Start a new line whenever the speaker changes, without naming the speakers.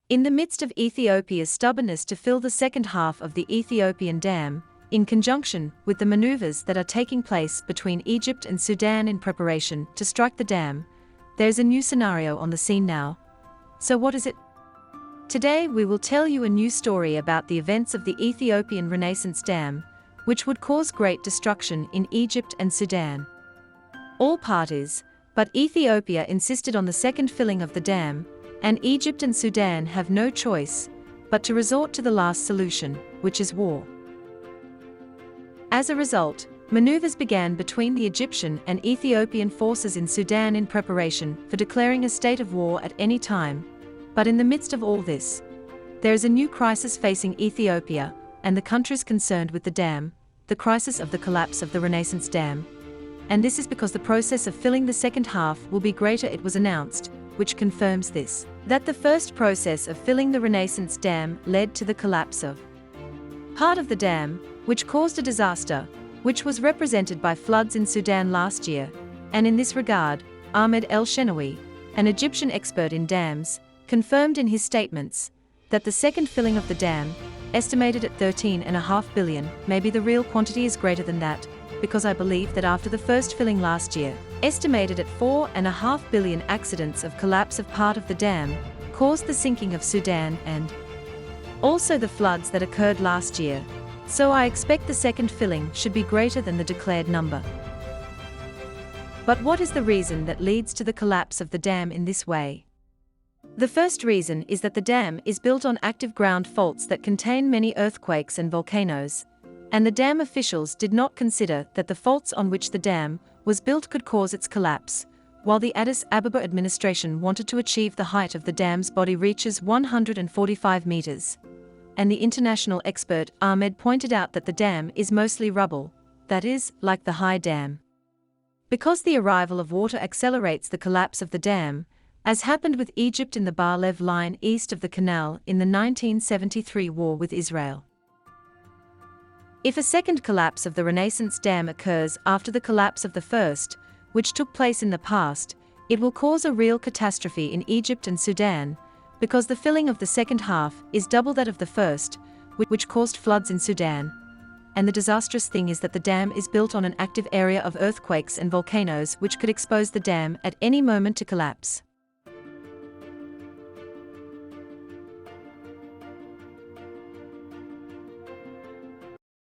In the midst of Ethiopia's stubbornness to fill the second half of the Ethiopian dam, in conjunction with the maneuvers that are taking place between Egypt and Sudan in preparation to strike the dam, there's a new scenario on the scene now. So what is it? Today we will tell you a new story about the events of the Ethiopian Renaissance Dam, which would cause great destruction in Egypt and Sudan. All parties, but Ethiopia insisted on the second filling of the dam, and Egypt and Sudan have no choice but to resort to the last solution, which is war. As a result, maneuvers began between the Egyptian and Ethiopian forces in Sudan in preparation for declaring a state of war at any time. But in the midst of all this, there is a new crisis facing Ethiopia and the countries concerned with the dam, the crisis of the collapse of the Renaissance Dam. And this is because the process of filling the second half will be greater. It was announced, which confirms this, that the first process of filling the Renaissance Dam led to the collapse of part of the dam, which caused a disaster, which was represented by floods in Sudan last year. And in this regard, Ahmed El-Shenawi, an Egyptian expert in dams, confirmed in his statements that the second filling of the dam, estimated at 13.5 billion, maybe the real quantity is greater than that, because I believe that after the first filling last year, estimated at 4.5 billion, accidents of collapse of part of the dam caused the sinking of Sudan and also the floods that occurred last year. So I expect the second filling should be greater than the declared number. But what is the reason that leads to the collapse of the dam in this way? The first reason is that the dam is built on active ground faults that contain many earthquakes and volcanoes, and the dam officials did not consider that the faults on which the dam was built could cause its collapse, while the Addis Ababa administration wanted to achieve the height of the dam's body reaches 145 meters. And the international expert Ahmed pointed out that the dam is mostly rubble, that is, like the high dam. Because the arrival of water accelerates the collapse of the dam, as happened with Egypt in the Bar-Lev line east of the canal in the 1973 war with Israel. If a second collapse of the Renaissance Dam occurs after the collapse of the first, which took place in the past, it will cause a real catastrophe in Egypt and Sudan, because the filling of the second half is double that of the first, which caused floods in Sudan. And the disastrous thing is that the dam is built on an active area of earthquakes and volcanoes, which could expose the dam at any moment to collapse.